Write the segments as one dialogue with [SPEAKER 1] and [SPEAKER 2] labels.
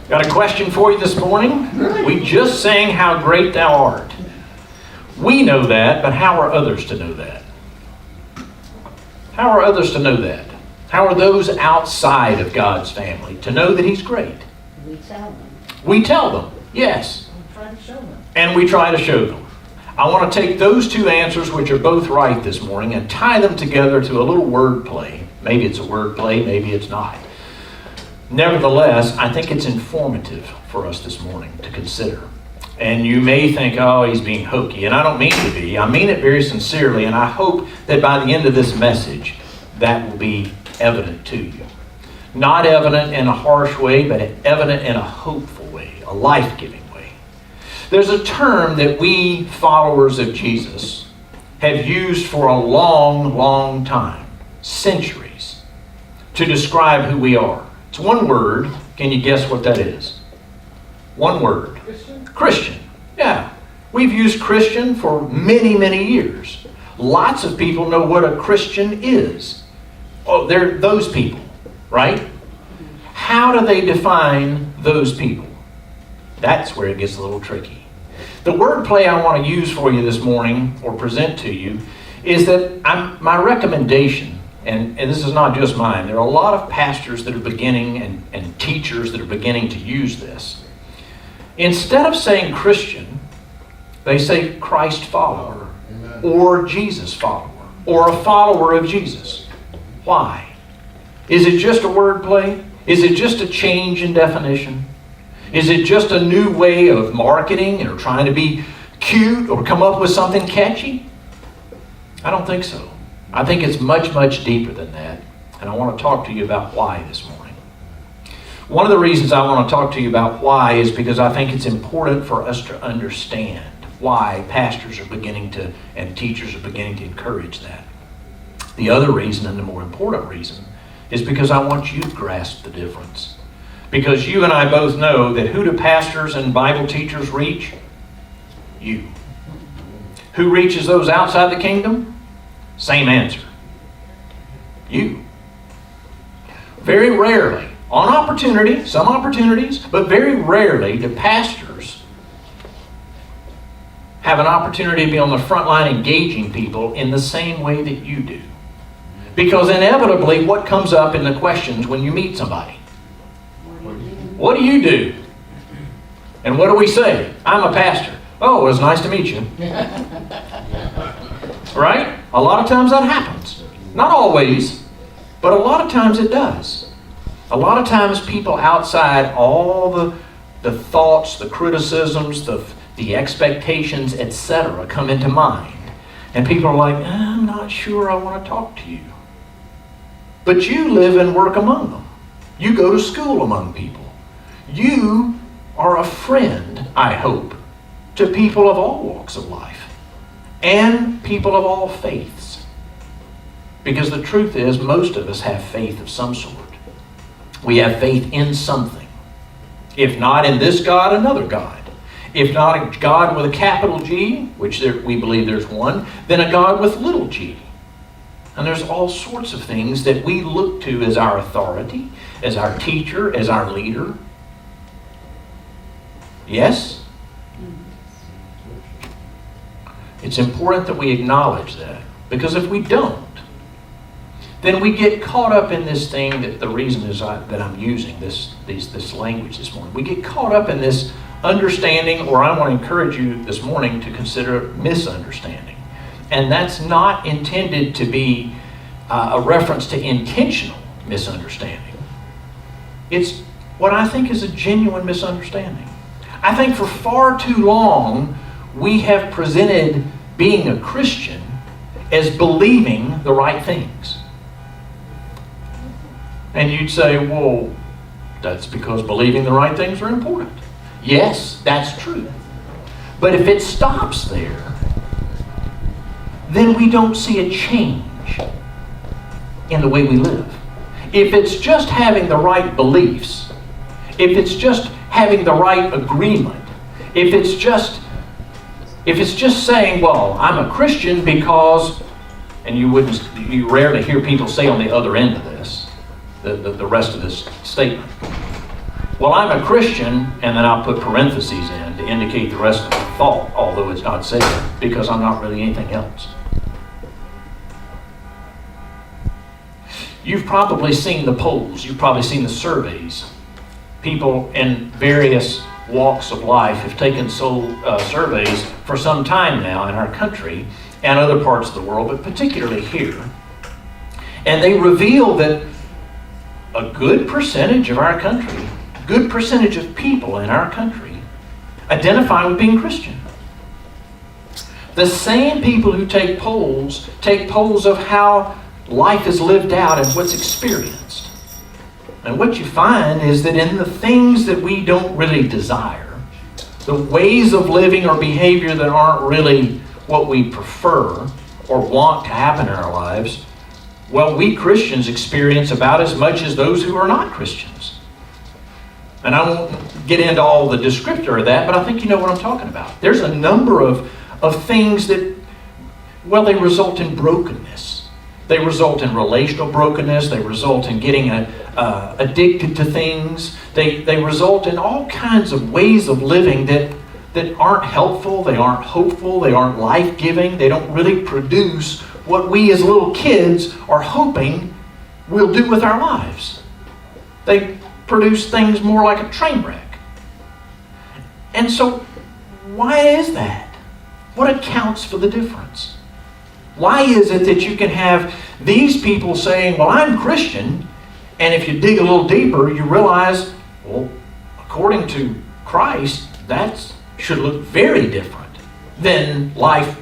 [SPEAKER 1] Got a question for you this morning. We just sang How Great Thou Art. We know that, but how are others to know that? How are others to know that? How are those outside of God's family to know that He's great?
[SPEAKER 2] We tell them.
[SPEAKER 1] We tell them, yes.
[SPEAKER 2] We try to show them.
[SPEAKER 1] And we try to show them. I want to take those two answers, which are both right this morning, and tie them together to a little word play. Maybe it's a word play, maybe it's not. Nevertheless, I think it's informative for us this morning to consider. And you may think, oh, he's being hokey. And I don't mean to be. I mean it very sincerely. And I hope that by the end of this message, that will be evident to you. Not evident in a harsh way, but evident in a hopeful way, a life-giving way. There's a term that we followers of Jesus have used for a long, long time, centuries, to describe who we are. It's one word. Can you guess what that is? One word. Christian. Yeah. We've used Christian for many, many years. Lots of people know what a Christian is. Oh, they're those people, right? How do they define those people? That's where it gets a little tricky. The word play I want to use for you this morning, or present to you, is that my recommendation, and this is not just mine, there are a lot of pastors that are beginning and teachers that are beginning to use this. Instead of saying Christian, they say Christ follower, or Jesus follower, or a follower of Jesus. Why? Is it just a word play? Is it just a change in definition? Is it just a new way of marketing or trying to be cute or come up with something catchy? I don't think so. I think it's much, much deeper than that. And I want to talk to you about why this morning. One of the reasons I want to talk to you about why is because I think it's important for us to understand why pastors are beginning to, and teachers are beginning to encourage that. The other reason, and the more important reason, is because I want you to grasp the difference. Because you and I both know that who do pastors and Bible teachers reach? You. Who reaches those outside the kingdom? Same answer. You. Very rarely, on opportunity, some opportunities, but very rarely do pastors have an opportunity to be on the front line engaging people in the same way that you do. Because inevitably, what comes up in the questions when you meet somebody? What do you do? And what do we say? I'm a pastor. Oh, it was nice to meet you. Right? A lot of times that happens. Not always, but a lot of times it does. A lot of times people outside all the thoughts, the criticisms, the expectations, etc. come into mind. And people are like, I'm not sure I want to talk to you. But you live and work among them. You go to school among people. You are a friend, I hope, to people of all walks of life and people of all faiths. Because the truth is, most of us have faith of some sort. We have faith in something. If not in this God, another God. If not a God with a capital G, which we believe there's one, then a God with little g. And there's all sorts of things that we look to as our authority, as our teacher, as our leader. Yes? It's important that we acknowledge that. Because if we don't, then we get caught up in this thing that the reason is that I'm using this language this morning. We get caught up in this understanding, or I want to encourage you this morning to consider misunderstanding. And that's not intended to be a reference to intentional misunderstanding. It's what I think is a genuine misunderstanding. I think for far too long, we have presented being a Christian as believing the right things. And you'd say, well, that's because believing the right things are important. Yes, that's true. But if it stops there, then we don't see a change in the way we live. If it's just having the right beliefs, if it's just having the right agreement, if it's just saying, well, I'm a Christian because, and you rarely hear people say on the other end of this, the rest of this statement. Well, I'm a Christian, and then I'll put parentheses in to indicate the rest of the thought, although it's not said, because I'm not really anything else. You've probably seen the polls. You've probably seen the surveys. People in various walks of life have taken surveys for some time now in our country and other parts of the world, but particularly here. And they reveal that a good percentage of our country, good percentage of people in our country, identify with being Christian. The same people who take polls of how life is lived out and what's experienced. And what you find is that in the things that we don't really desire, the ways of living or behavior that aren't really what we prefer or want to happen in our lives, well, we Christians experience about as much as those who are not Christians. And I won't get into all the descriptor of that, but I think you know what I'm talking about. There's a number of things that, well, they result in brokenness. They result in relational brokenness. They result in getting addicted to things. They result in all kinds of ways of living that aren't helpful. They aren't hopeful. They aren't life-giving. They don't really produce what we as little kids are hoping we'll do with our lives. They produce things more like a train wreck. And so, why is that? What accounts for the difference? Why is it that you can have these people saying, well, I'm Christian, and if you dig a little deeper, you realize, well, according to Christ, that should look very different than life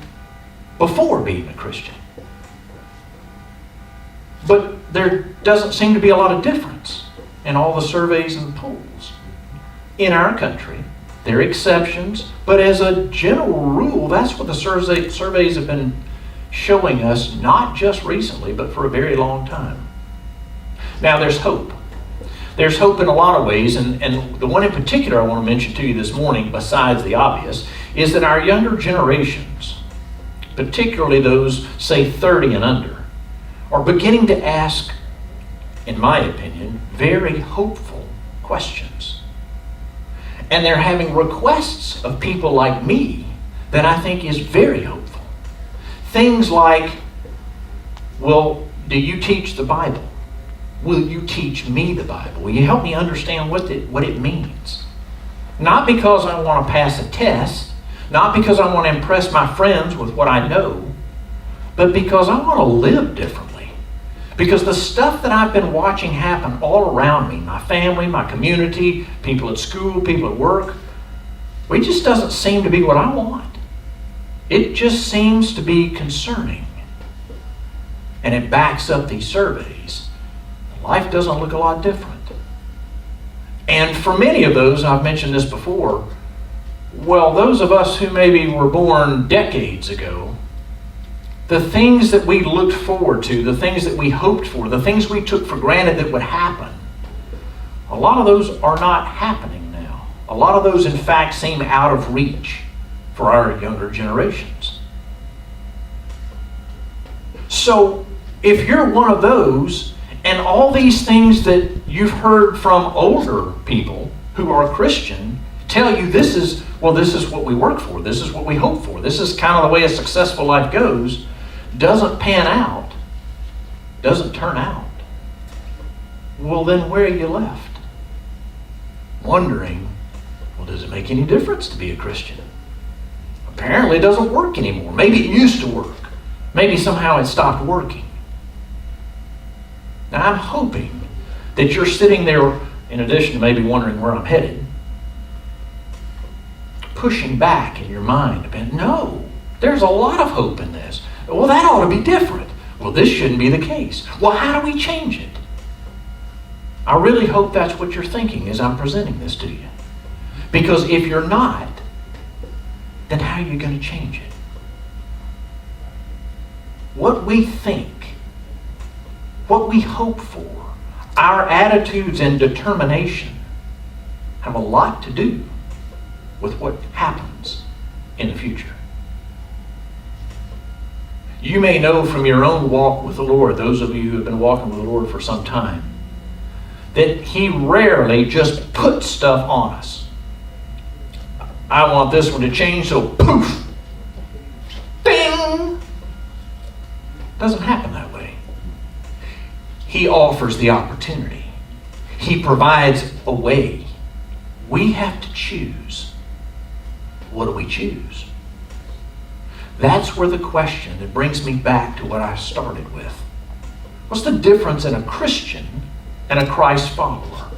[SPEAKER 1] before being a Christian. But there doesn't seem to be a lot of difference in all the surveys and polls in our country. There are exceptions, but as a general rule, that's what the surveys have been showing us, not just recently, but for a very long time. Now, there's hope. There's hope in a lot of ways, and the one in particular I want to mention to you this morning, besides the obvious, is that our younger generations, particularly those, say, 30 and under, are beginning to ask, in my opinion, very hopeful questions. And they're having requests of people like me that I think is very hopeful. Things like, well, do you teach the Bible? Will you teach me the Bible? Will you help me understand what it means? Not because I want to pass a test, not because I want to impress my friends with what I know, but because I want to live differently. Because the stuff that I've been watching happen all around me, my family, my community, people at school, people at work, it just doesn't seem to be what I want. It just seems to be concerning. And it backs up these surveys. Life doesn't look a lot different. And for many of those, I've mentioned this before, well, those of us who maybe were born decades ago, the things that we looked forward to, the things that we hoped for, the things we took for granted that would happen, a lot of those are not happening now. A lot of those, in fact, seem out of reach for our younger generations. So, if you're one of those, and all these things that you've heard from older people who are Christian tell you this is what we work for, this is what we hope for, this is kind of the way a successful life goes, doesn't pan out, doesn't turn out, well then where are you left? Wondering, well, does it make any difference to be a Christian? Apparently it doesn't work anymore. Maybe it used to work. Maybe somehow it stopped working. Now I'm hoping that you're sitting there, in addition to maybe wondering where I'm headed, pushing back in your mind about, no, there's a lot of hope in this. Well, that ought to be different. Well, this shouldn't be the case. Well, how do we change it? I really hope that's what you're thinking as I'm presenting this to you. Because if you're not, then how are you going to change it? What we think, what we hope for, our attitudes and determination have a lot to do with what happens in the future. You may know from your own walk with the Lord, those of you who have been walking with the Lord for some time, that He rarely just puts stuff on us. I want this one to change, so poof, ding. Doesn't happen that way. He offers the opportunity. He provides a way. We have to choose. What do we choose? That's where the question that brings me back to what I started with. What's the difference in a Christian and a Christ follower?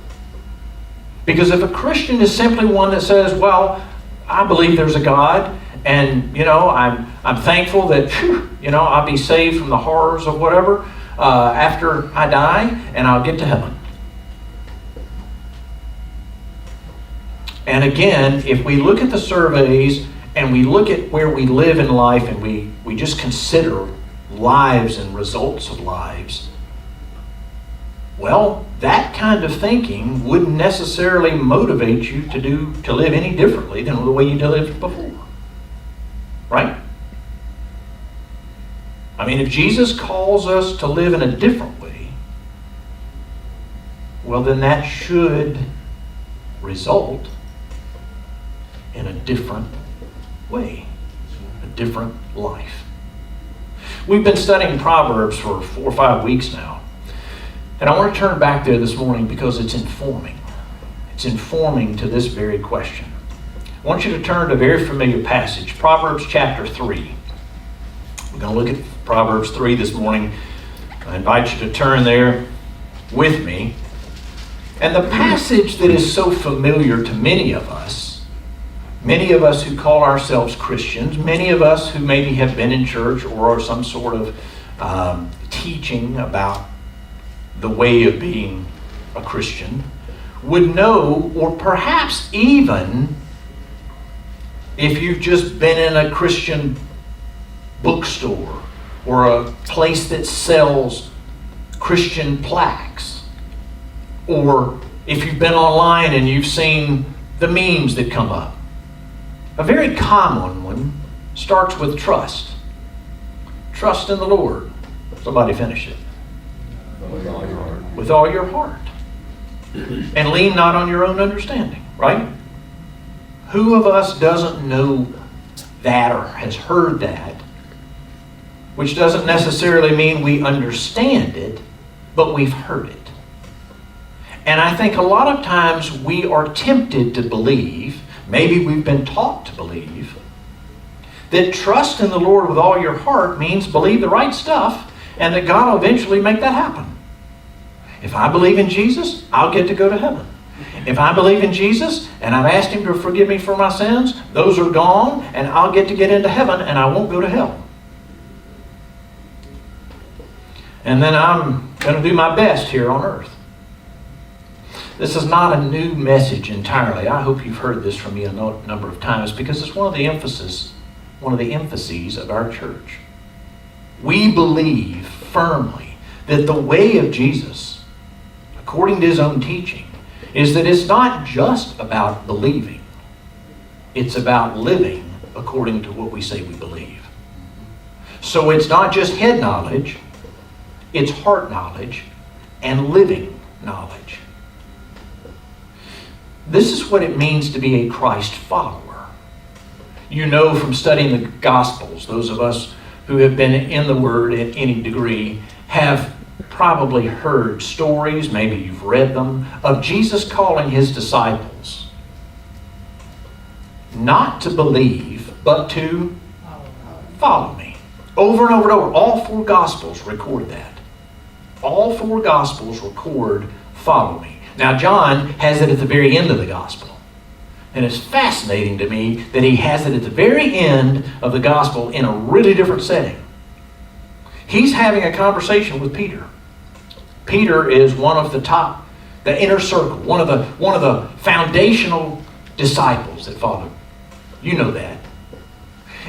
[SPEAKER 1] Because if a Christian is simply one that says, well, I believe there's a God, and I'm thankful that I'll be saved from the horrors of whatever after I die, and I'll get to heaven. And again, if we look at the surveys and we look at where we live in life, and we just consider lives and results of lives, well, that kind of thinking wouldn't necessarily motivate you to live any differently than the way you lived before. Right? I mean, if Jesus calls us to live in a different way, well, then that should result in a different way, a different life. We've been studying Proverbs for 4 or 5 weeks now. And I want to turn back there this morning because it's informing. It's informing to this very question. I want you to turn to a very familiar passage, Proverbs chapter 3. We're going to look at Proverbs 3 this morning. I invite you to turn there with me. And the passage that is so familiar to many of us who call ourselves Christians, many of us who maybe have been in church or are some sort of teaching about the way of being a Christian, would know, or perhaps even if you've just been in a Christian bookstore or a place that sells Christian plaques, or if you've been online and you've seen the memes that come up. A very common one starts with trust. Trust in the Lord. Somebody finish it.
[SPEAKER 3] With all your heart.
[SPEAKER 1] With all your heart. And lean not on your own understanding, right? Who of us doesn't know that or has heard that? Which doesn't necessarily mean we understand it, but we've heard it. And I think a lot of times we are tempted to believe, maybe we've been taught to believe, that trust in the Lord with all your heart means believe the right stuff and that God will eventually make that happen. If I believe in Jesus, I'll get to go to heaven. If I believe in Jesus and I've asked Him to forgive me for my sins, those are gone and I'll get to get into heaven and I won't go to hell. And then I'm going to do my best here on earth. This is not a new message entirely. I hope you've heard this from me a number of times because it's one of the emphases of our church. We believe firmly that the way of Jesus, according to His own teaching, is that it's not just about believing. It's about living according to what we say we believe. So it's not just head knowledge, it's heart knowledge and living knowledge. This is what it means to be a Christ follower. You know from studying the Gospels, those of us who have been in the Word in any degree have probably heard stories, maybe you've read them, of Jesus calling His disciples not to believe, but to follow me. Over and over and over. All 4 Gospels record that. All 4 Gospels record follow me. Now John has it at the very end of the Gospel. And it's fascinating to me that he has it at the very end of the Gospel in a really different setting. He's having a conversation with Peter. Peter is one of the inner circle, one of the foundational disciples that followed. You know that.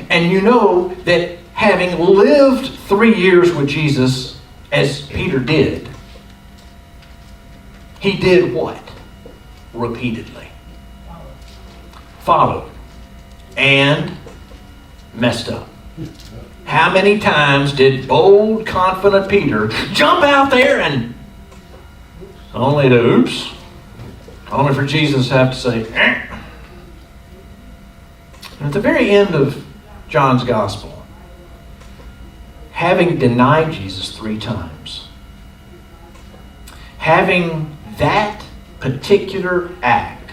[SPEAKER 1] And you know that having lived 3 years with Jesus, as Peter did, he did what? Repeatedly. Followed. And messed up. How many times did bold, confident Peter jump out there and Only for Jesus to have to say, eh. And at the very end of John's Gospel, having denied Jesus 3 times, having that particular act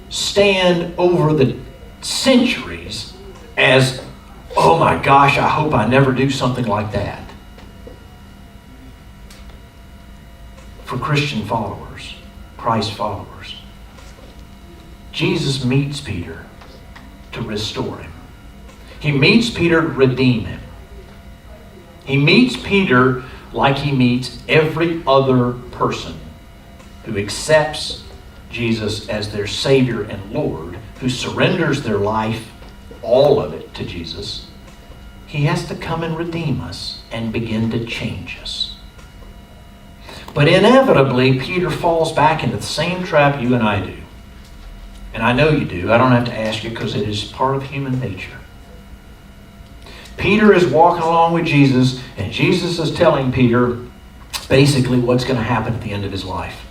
[SPEAKER 1] stand over the centuries as, oh my gosh, I hope I never do something like that. For Christian followers, Christ followers, Jesus meets Peter to restore him. He meets Peter to redeem him. He meets Peter like he meets every other person who accepts Jesus as their Savior and Lord, who surrenders their life, all of it, to Jesus. He has to come and redeem us and begin to change us. But inevitably, Peter falls back into the same trap you and I do. And I know you do. I don't have to ask you because it is part of human nature. Peter is walking along with Jesus, and Jesus is telling Peter basically what's going to happen at the end of his life.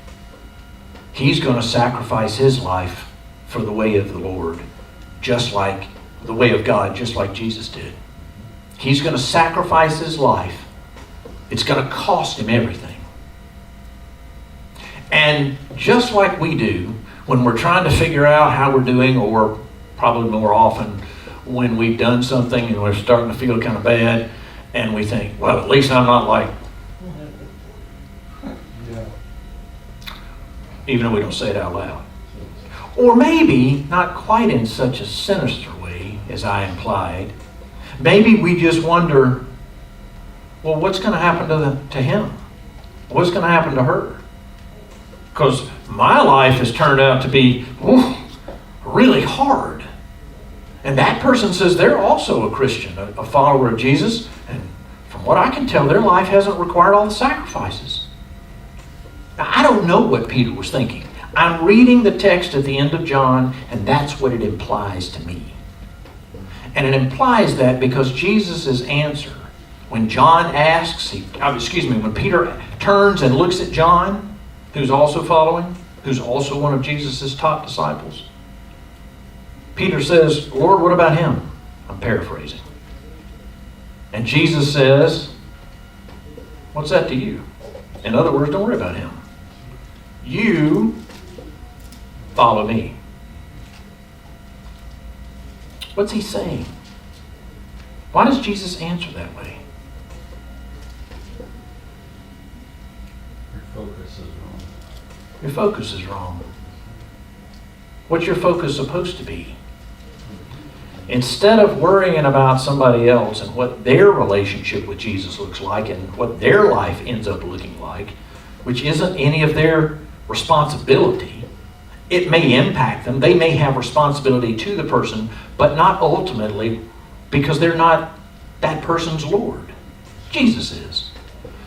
[SPEAKER 1] He's going to sacrifice his life for the way of the Lord, just like the way of God, just like Jesus did. He's going to sacrifice his life. It's going to cost him everything. And just like we do when we're trying to figure out how we're doing, or probably more often when we've done something and we're starting to feel kind of bad, and we think, well, at least I'm not like, even though we don't say it out loud. Or maybe not quite in such a sinister way as I implied. Maybe we just wonder, well, what's going to happen to him? What's going to happen to her? Because my life has turned out to be really hard. And that person says they're also a Christian, a follower of Jesus. And from what I can tell, their life hasn't required all the sacrifices. Now, I don't know what Peter was thinking. I'm reading the text at the end of John, and that's what it implies to me. And it implies that because Jesus' answer, when John asks, when Peter turns and looks at John, who's also following, who's also one of Jesus' top disciples, Peter says, Lord, what about him? I'm paraphrasing. And Jesus says, what's that to you? In other words, don't worry about him. You follow me. What's he saying? Why does Jesus answer that way?
[SPEAKER 3] Your focus is wrong.
[SPEAKER 1] Your focus is wrong. What's your focus supposed to be? Instead of worrying about somebody else and what their relationship with Jesus looks like and what their life ends up looking like, which isn't any of their responsibility, it may impact them. They may have responsibility to the person, but not ultimately, because they're not that person's Lord. Jesus is.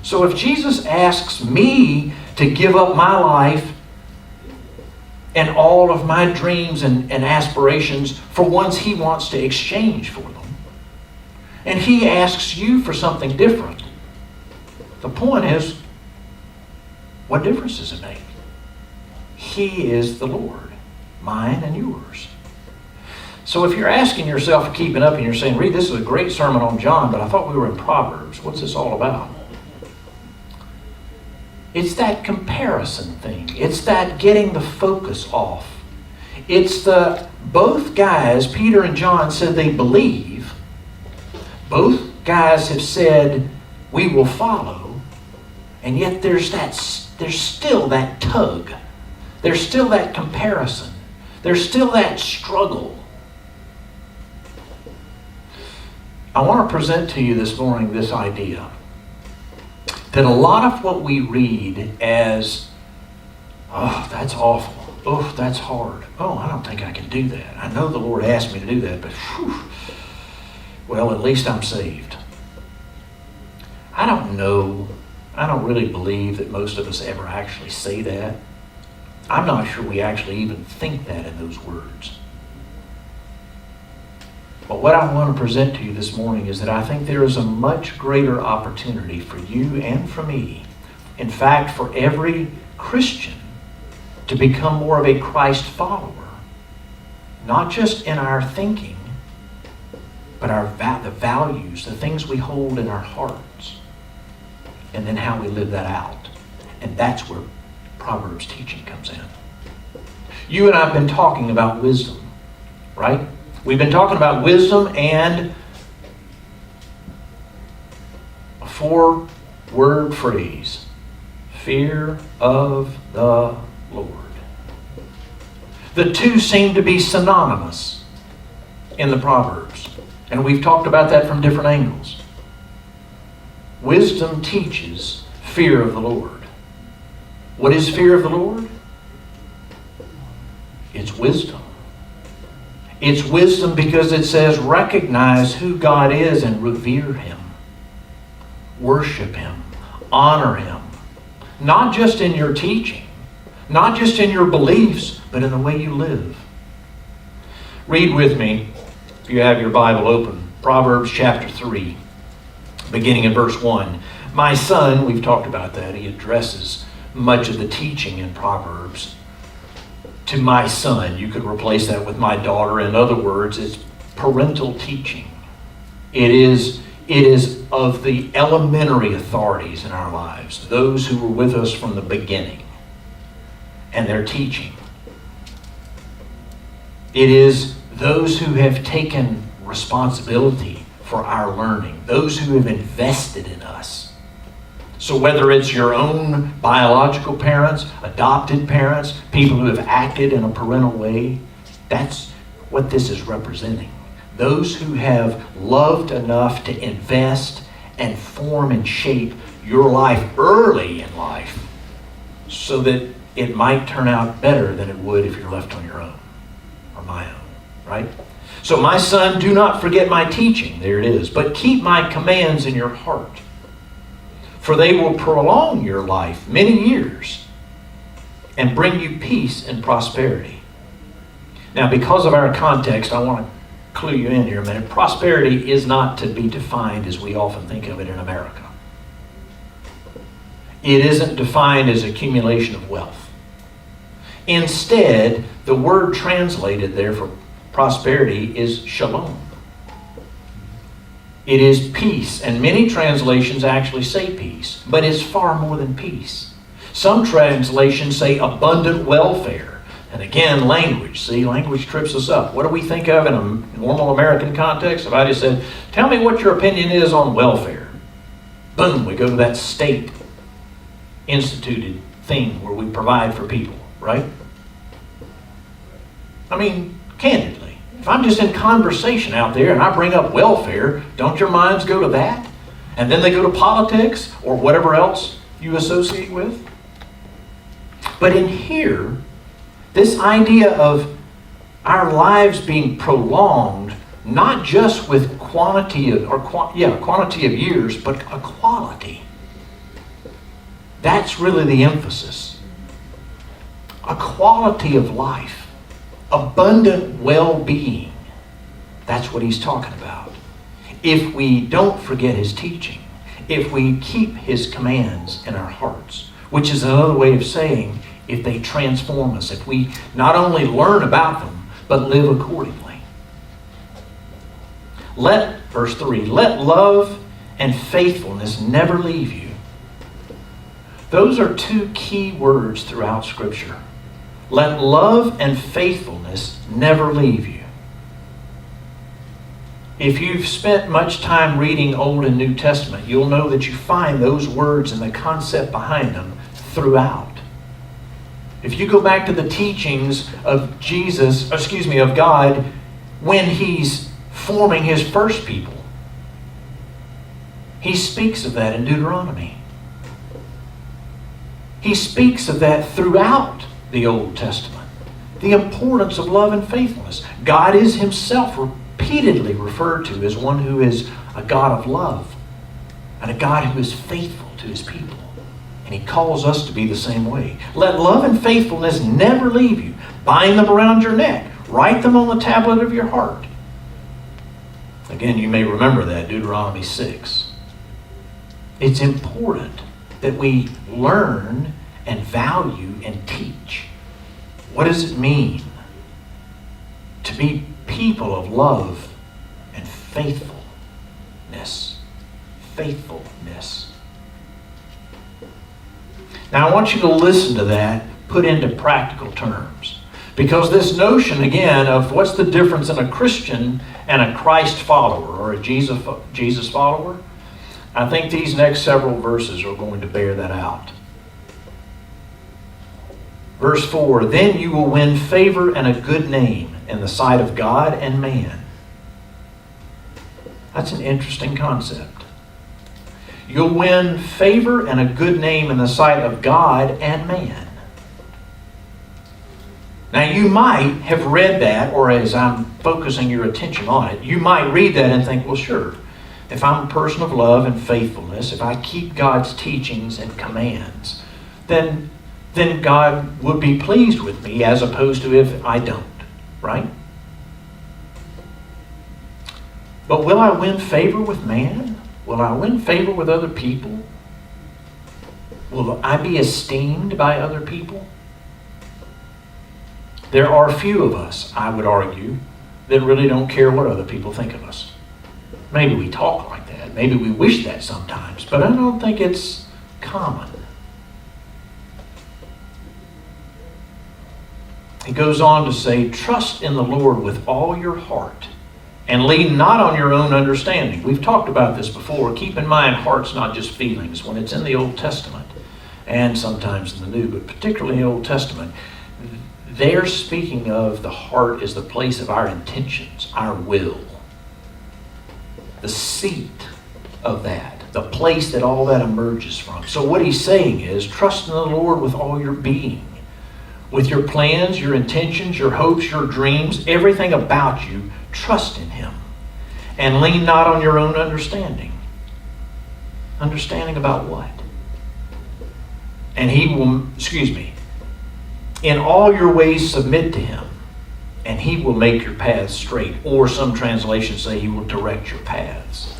[SPEAKER 1] So if Jesus asks me to give up my life and all of my dreams and aspirations for ones he wants to exchange for them, and he asks you for something different, the point is, what difference does it make? He is the Lord, mine and yours. So if you're asking yourself, keeping up, and you're saying, Reed, this is a great sermon on John, but I thought we were in Proverbs. What's this all about? It's that comparison thing. It's that getting the focus off. It's both guys, Peter and John, said they believe. Both guys have said, we will follow. And yet there's still that tug. There's still that comparison. There's still that struggle. I want to present to you this morning this idea that a lot of what we read as, oh, that's awful. Oh, that's hard. Oh, I don't think I can do that. I know the Lord asked me to do that, but whew, well, at least I'm saved. I don't know. I don't really believe that most of us ever actually say that. I'm not sure we actually even think that in those words. But what I want to present to you this morning is that I think there is a much greater opportunity for you and for me, in fact, for every Christian to become more of a Christ follower. Not just in our thinking, but the values, the things we hold in our hearts, and then how we live that out. And that's where Proverbs teaching comes in. You and I have been talking about wisdom, right? We've been talking about wisdom and a 4-word phrase: fear of the Lord. The two seem to be synonymous in the Proverbs, and we've talked about that from different angles. Wisdom teaches fear of the Lord. What is fear of the Lord? It's wisdom. It's wisdom because it says recognize who God is and revere Him. Worship Him. Honor Him. Not just in your teaching, not just in your beliefs, but in the way you live. Read with me, if you have your Bible open, Proverbs chapter 3, beginning in verse 1. My son, we've talked about that. He addresses much of the teaching in Proverbs to my son. You could replace that with my daughter. In other words, it's parental teaching. It is of the elementary authorities in our lives, those who were with us from the beginning, and their teaching. It is those who have taken responsibility for our learning, those who have invested in us. So whether it's your own biological parents, adopted parents, people who have acted in a parental way, that's what this is representing. Those who have loved enough to invest and form and shape your life early in life so that it might turn out better than it would if you're left on your own, or my own, right? So my son, do not forget my teaching, there it is, but keep my commands in your heart, for they will prolong your life many years and bring you peace and prosperity. Now, because of our context, I want to clue you in here a minute. Prosperity is not to be defined as we often think of it in America. It isn't defined as accumulation of wealth. Instead, the word translated there for prosperity is shalom. It is peace, and many translations actually say peace, but it's far more than peace. Some translations say abundant welfare. And again, language. See, language trips us up. What do we think of in a normal American context? If I just said, tell me what your opinion is on welfare. Boom, we go to that state instituted thing where we provide for people, right? I mean, candidly, if I'm just in conversation out there and I bring up welfare, don't your minds go to that? And then they go to politics or whatever else you associate with? But in here, this idea of our lives being prolonged, not just with quantity of years, but a quality. That's really the emphasis. A quality of life, abundant well-being. That's what he's talking about. If we don't forget his teaching, if we keep his commands in our hearts, which is another way of saying if they transform us, if we not only learn about them, but live accordingly. Verse 3, let love and faithfulness never leave you. Those are two key words throughout Scripture. Let love and faithfulness never leave you. If you've spent much time reading Old and New Testament, you'll know that you find those words and the concept behind them throughout. If you go back to the teachings of of God, when he's forming his first people, he speaks of that in Deuteronomy. He speaks of that throughout the Old Testament. The importance of love and faithfulness. God is himself repeatedly referred to as one who is a God of love and a God who is faithful to his people. And he calls us to be the same way. Let love and faithfulness never leave you. Bind them around your neck. Write them on the tablet of your heart. Again, you may remember that, Deuteronomy 6. It's important that we learn and value and teach. What does it mean to be people of love and faithfulness? Faithfulness. Now I want you to listen to that put into practical terms. Because this notion, again, of what's the difference in a Christian and a Christ follower or a Jesus follower, I think these next several verses are going to bear that out. Verse 4, then you will win favor and a good name in the sight of God and man. That's an interesting concept. You'll win favor and a good name in the sight of God and man. Now you might have read that, or as I'm focusing your attention on it, you might read that and think, well, sure, if I'm a person of love and faithfulness, if I keep God's teachings and commands, then God would be pleased with me, as opposed to if I don't, right? But will I win favor with man? Will I win favor with other people? Will I be esteemed by other people? There are few of us, I would argue, that really don't care what other people think of us. Maybe we talk like that. Maybe we wish that sometimes, but I don't think it's common. He goes on to say, trust in the Lord with all your heart and lean not on your own understanding. We've talked about this before. Keep in mind, heart's not just feelings. When it's in the Old Testament, and sometimes in the New, but particularly in the Old Testament, they're speaking of the heart as the place of our intentions, our will. The seat of that, the place that all that emerges from. So what he's saying is, trust in the Lord with all your being. With your plans, your intentions, your hopes, your dreams, everything about you, trust in Him. And lean not on your own understanding. Understanding about what? And He will, in all your ways submit to Him, and He will make your paths straight. Or some translations say He will direct your paths.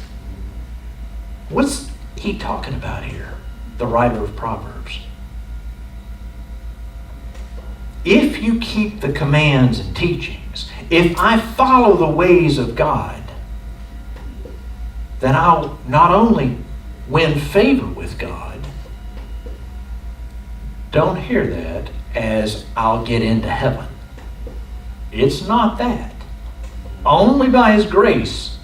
[SPEAKER 1] What's he talking about here? The writer of Proverbs. If you keep the commands and teachings, if I follow the ways of God, then I'll not only win favor with God, don't hear that as I'll get into heaven. It's not that. Only by His grace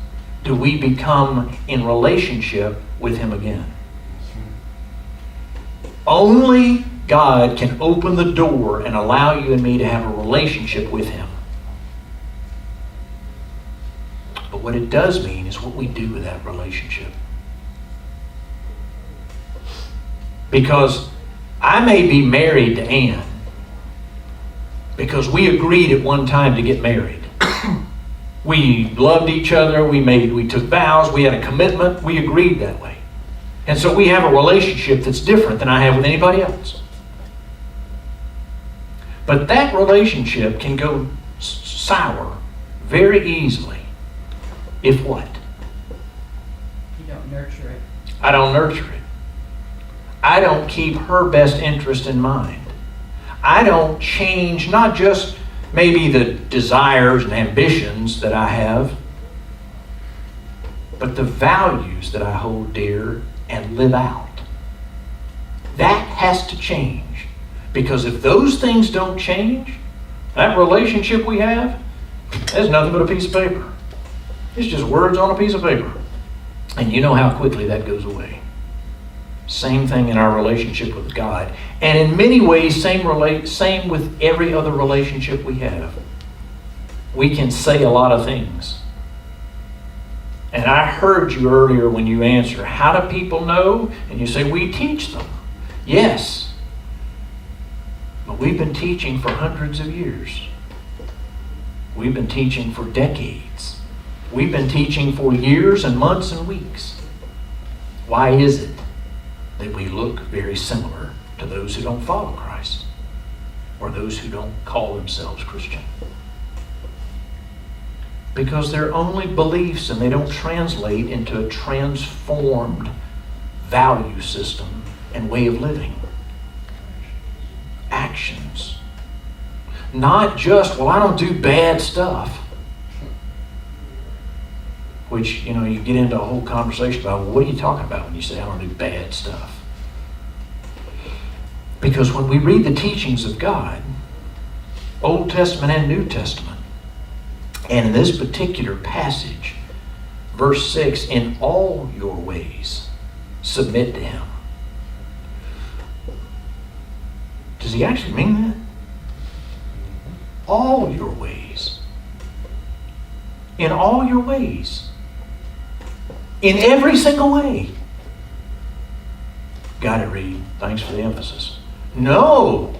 [SPEAKER 1] do we become in relationship with Him again. Only God can open the door and allow you and me to have a relationship with Him. But what it does mean is what we do with that relationship. Because I may be married to Ann because we agreed at one time to get married. We loved each other, we took vows, we had a commitment, we agreed that way. And so we have a relationship that's different than I have with anybody else. But that relationship can go sour very easily if what?
[SPEAKER 2] You don't nurture it.
[SPEAKER 1] I don't nurture it. I don't keep her best interest in mind. I don't change not just maybe the desires and ambitions that I have, but the values that I hold dear and live out. That has to change. Because if those things don't change, that relationship we have is nothing but a piece of paper. It's just words on a piece of paper. And you know how quickly that goes away. Same thing in our relationship with God. And in many ways, same with every other relationship we have. We can say a lot of things. And I heard you earlier when you answer, how do people know? And you say, we teach them. Yes. But we've been teaching for hundreds of years. We've been teaching for decades. We've been teaching for years and months and weeks. Why is it that we look very similar to those who don't follow Christ or those who don't call themselves Christian? Because they're only beliefs and they don't translate into a transformed value system and way of living. Actions. Not just, well, I don't do bad stuff. Which, you get into a whole conversation about, well, what are you talking about when you say I don't do bad stuff? Because when we read the teachings of God, Old Testament and New Testament, and in this particular passage, verse 6, in all your ways, submit to Him. Does He actually mean that? All your ways. In all your ways. In every single way. Got it, Reed. Thanks for the emphasis. No.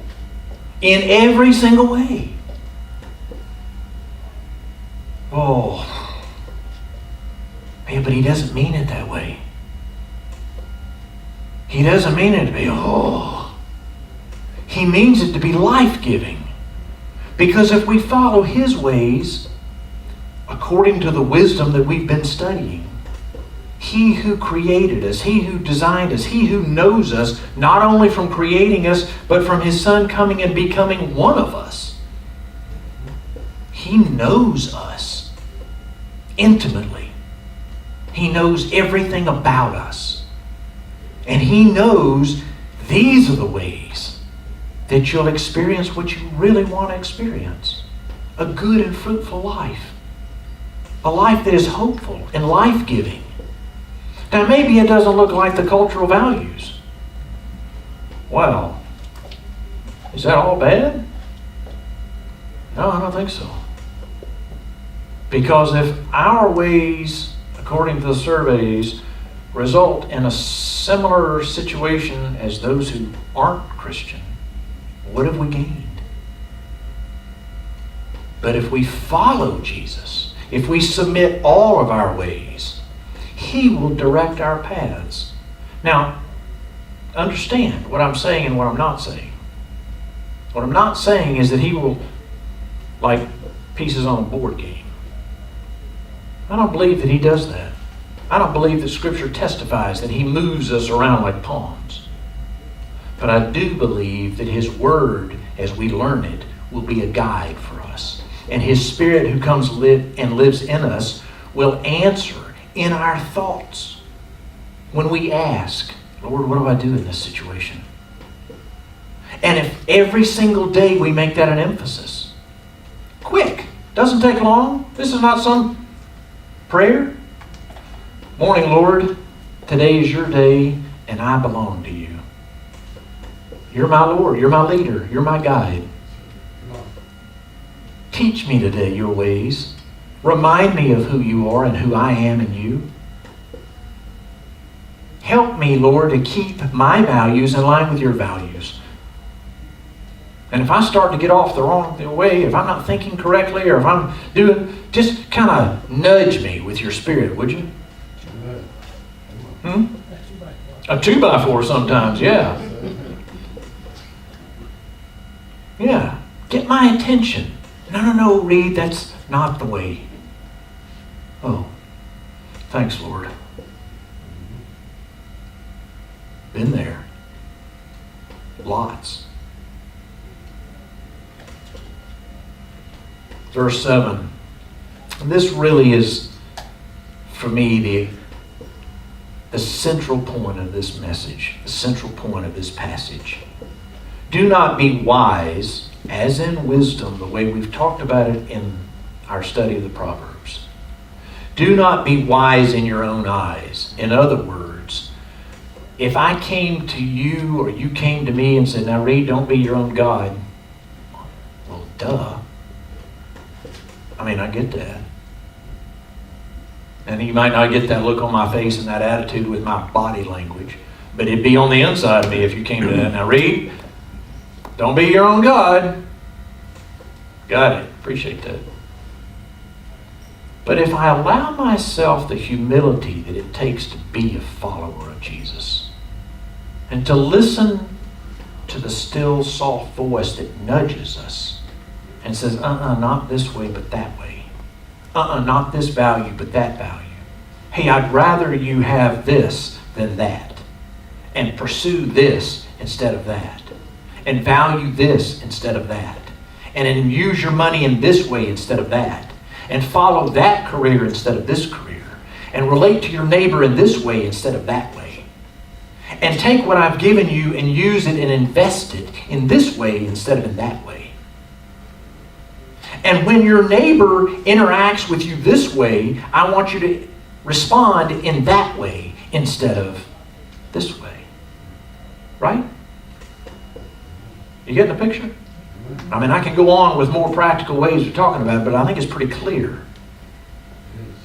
[SPEAKER 1] In every single way. Oh. Man, but He doesn't mean it that way. He doesn't mean it to be, He means it to be life-giving. Because if we follow His ways, according to the wisdom that we've been studying, He who created us, He who designed us, He who knows us, not only from creating us, but from His Son coming and becoming one of us. He knows us intimately. He knows everything about us. And He knows these are the ways that you'll experience what you really want to experience. A good and fruitful life. A life that is hopeful and life-giving. Now maybe it doesn't look like the cultural values. Well, is that all bad? No, I don't think so. Because if our ways, according to the surveys, result in a similar situation as those who aren't Christian, what have we gained? But if we follow Jesus, if we submit all of our ways, He will direct our paths. Now, understand what I'm saying and what I'm not saying. What I'm not saying is that He will, like pieces on a board game. I don't believe that He does that. I don't believe that Scripture testifies that He moves us around like pawns. But I do believe that His Word, as we learn it, will be a guide for us. And His Spirit who comes and lives in us will answer in our thoughts when we ask, Lord, what do I do in this situation? And if every single day we make that an emphasis, quick, doesn't take long. This is not some prayer. Morning, Lord, today is your day and I belong to you. You're my Lord, you're my leader, you're my guide. Teach me today your ways. Remind me of who you are and who I am in you. Help me, Lord, to keep my values in line with your values. And if I start to get off the wrong way, if I'm not thinking correctly, or if I'm doing, just kind of nudge me with your Spirit, would you? A 2x4 sometimes, yeah. Yeah. Get my attention. No, Reed, that's not the way. Oh, thanks, Lord. Been there. Lots. Verse 7. And this really is, for me, the central point of this message, the central point of this passage. Do not be wise, as in wisdom, the way we've talked about it in our study of the Proverbs. Do not be wise in your own eyes. In other words, if I came to you or you came to me and said, now Reed, don't be your own God. Well, duh. I mean, I get that. And you might not get that look on my face and that attitude with my body language. But it'd be on the inside of me if you came to that. Now, Reed, don't be your own God. Got it. Appreciate that. But if I allow myself the humility that it takes to be a follower of Jesus, and to listen to the still, soft voice that nudges us and says, not this way, but that way. Not this value, but that value. Hey, I'd rather you have this than that. and pursue this instead of that, and value this instead of that, and then use your money in this way instead of that, and follow that career instead of this career, and relate to your neighbor in this way instead of that way, and take what I've given you and use it and invest it in this way instead of in that way. And when your neighbor interacts with you this way, I want you to respond in that way instead of this way. Right? You getting the picture? I mean, I can go on with more practical ways of talking about it, but I think it's pretty clear.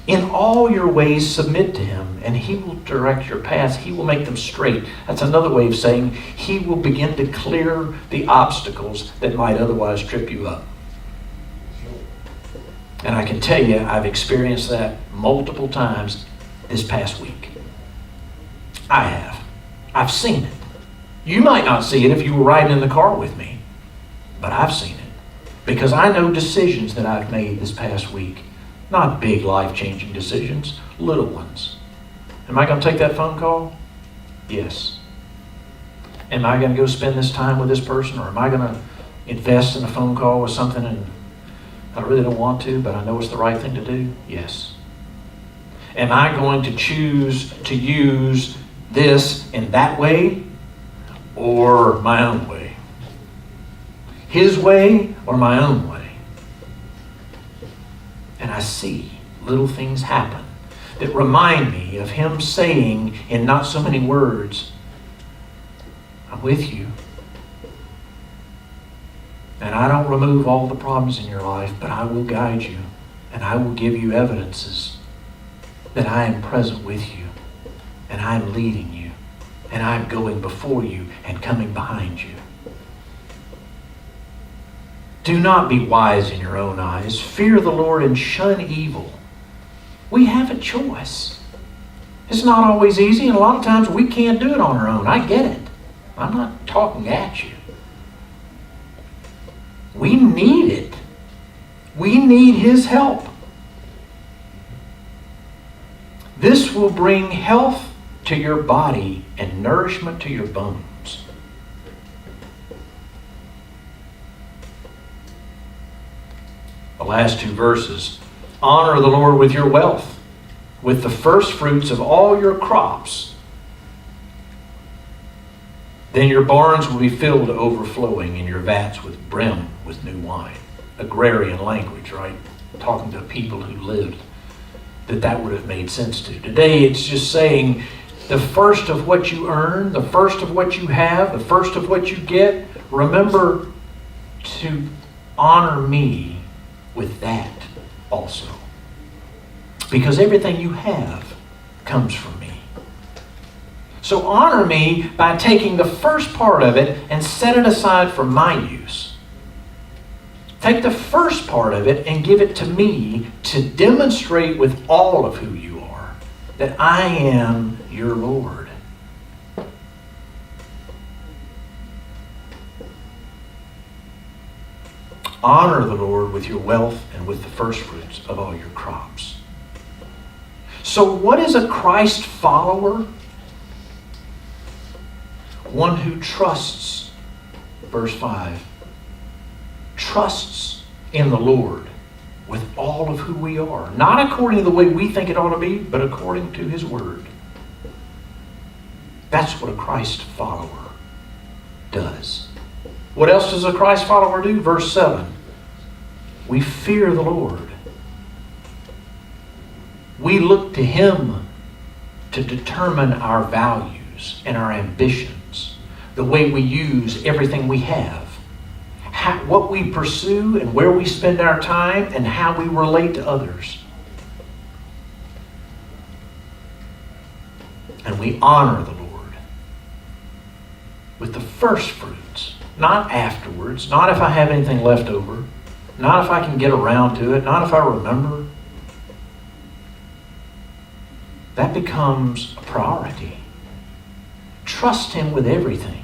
[SPEAKER 1] In all your ways, submit to Him, and He will direct your paths. He will make them straight. That's another way of saying He will begin to clear the obstacles that might otherwise trip you up. And I can tell you, I've experienced that multiple times this past week. I have. I've seen it. You might not see it if you were riding in the car with me, but I've seen it. Because I know decisions that I've made this past week. Not big life-changing decisions, little ones. Am I going to take that phone call? Yes. Am I going to go spend this time with this person, or am I going to invest in a phone call with something and I really don't want to, but I know it's the right thing to do? Yes. Am I going to choose to use this in that way or my own way? His way or my own way? And I see little things happen that remind me of Him saying in not so many words, I'm with you. And I don't remove all the problems in your life, but I will guide you and I will give you evidences that I am present with you and I am leading you and I am going before you and coming behind you. Do not be wise in your own eyes. Fear the Lord and shun evil. We have a choice. It's not always easy, and a lot of times we can't do it on our own. I get it. I'm not talking at you. We need it. We need His help. This will bring health to your body and nourishment to your bones. The last two verses. Honor the Lord with your wealth, with the first fruits of all your crops. Then your barns will be filled to overflowing, and your vats with brim with new wine. Agrarian language, right? Talking to people who lived that would have made sense to. Today it's just saying the first of what you earn, the first of what you have, the first of what you get, remember to honor me with that also. Because everything you have comes from me. So honor me by taking the first part of it and set it aside for my use. Take the first part of it and give it to me to demonstrate with all of who you are that I am your Lord. Honor the Lord with your wealth and with the first fruits of all your crops. So what is a Christ follower? One who trusts, verse 5, trusts in the Lord with all of who we are. Not according to the way we think it ought to be, but according to His Word. That's what a Christ follower does. What else does a Christ follower do? Verse 7. We fear the Lord. We look to Him to determine our values and our ambitions, the way we use everything we have, what we pursue and where we spend our time, and how we relate to others. And we honor the Lord with the first fruits, not afterwards, not if I have anything left over, not if I can get around to it, not if I remember. That becomes a priority. Trust Him with everything.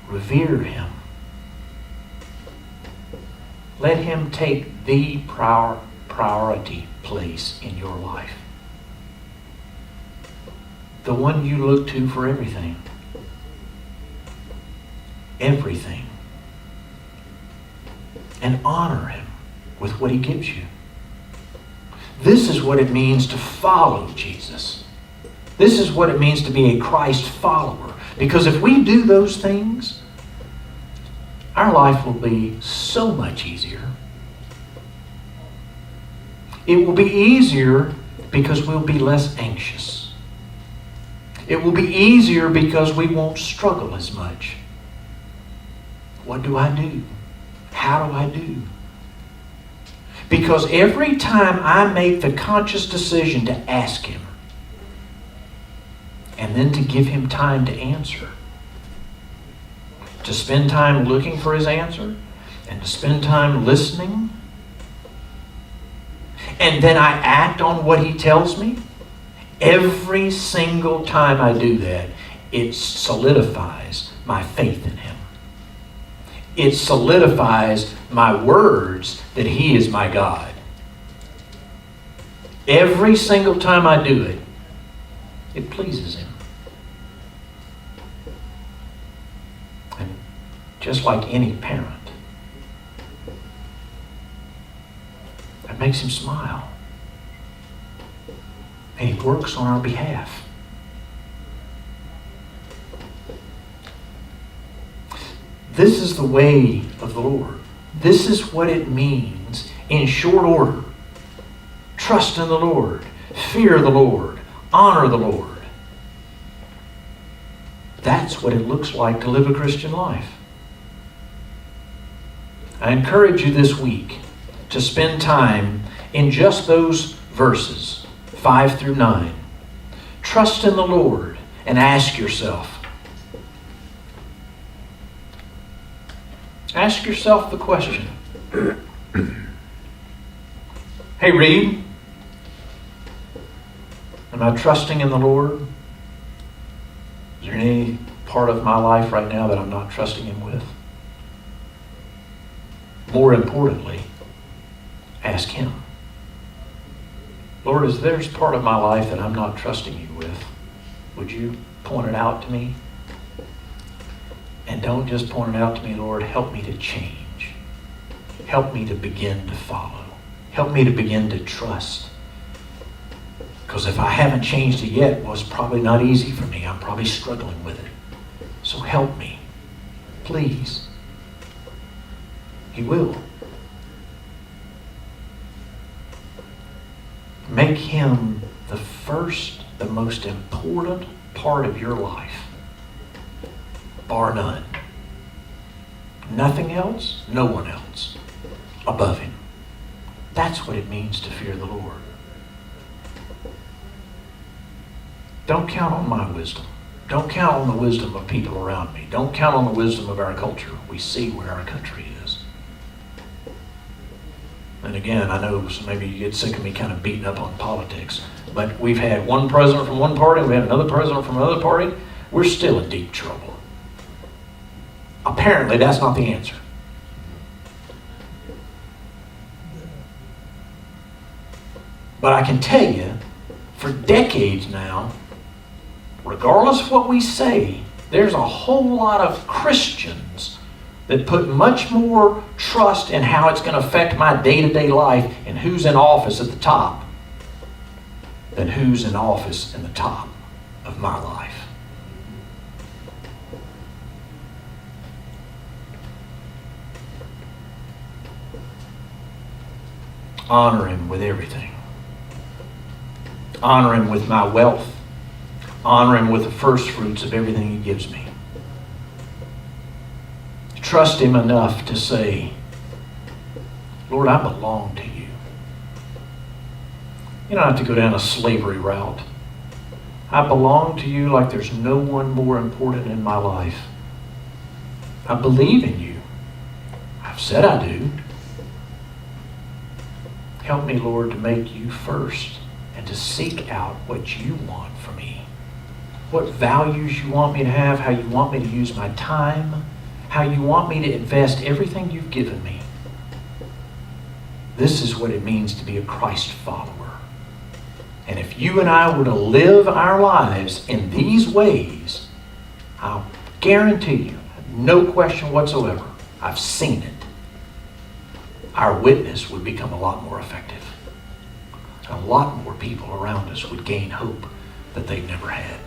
[SPEAKER 1] Revere Him. Let Him take the priority place in your life. the one you look to for everything. Everything. And honor Him with what He gives you. This is what it means to follow Jesus. This is what it means to be a Christ follower. Because if we do those things, our life will be so much easier. It will be easier because we'll be less anxious. It will be easier because we won't struggle as much. What do I do? How do I do? Because every time I make the conscious decision to ask Him, and then to give Him time to answer, to spend time looking for His answer, and to spend time listening, and then I act on what He tells me, every single time I do that, it solidifies my faith in Him. It solidifies my words that He is my God. Every single time I do it, it pleases Him. And just like any parent, it makes Him smile. And He works on our behalf. This is the way of the Lord. This is what it means in short order. Trust in the Lord. Fear the Lord. Honor the Lord. That's what it looks like to live a Christian life. I encourage you this week to spend time in just those verses, 5 through 9. Trust in the Lord and ask yourself, the question. Hey, Reed, am I trusting in the Lord? Is there any part of my life right now that I'm not trusting Him with? More importantly, ask Him. Lord, is there part of my life that I'm not trusting You with? Would You point it out to me? And don't just point it out to me, Lord. Help me to change. Help me to begin to follow. Help me to begin to trust. Because if I haven't changed it yet, well, it's probably not easy for me. I'm probably struggling with it. So help me. Please. He will. Make Him the first, the most important part of your life. Bar none. Nothing else, no one else above Him. That's what it means to fear the Lord. Don't count on my wisdom. Don't count on the wisdom of people around me. Don't count on the wisdom of our culture. We see where our country is. And again, I know maybe you get sick of me kind of beating up on politics, but we've had one president from one party, we had another president from another party. We're still in deep trouble. Apparently, that's not the answer. But I can tell you, for decades now, regardless of what we say, there's a whole lot of Christians that put much more trust in how it's going to affect my day-to-day life and who's in office at the top than who's in office in the top of my life. Honor Him with everything. Honor Him with my wealth. Honor Him with the first fruits of everything He gives me. Trust Him enough to say, Lord, I belong to You. You don't have to go down a slavery route. I belong to You like there's no one more important in my life. I believe in You. I've said I do. Help me, Lord, to make You first and to seek out what You want for me. What values You want me to have, how You want me to use my time, how You want me to invest everything You've given me. This is what it means to be a Christ follower. And if you and I were to live our lives in these ways, I'll guarantee you, no question whatsoever, I've seen it, our witness would become a lot more effective. A lot more people around us would gain hope that they've never had.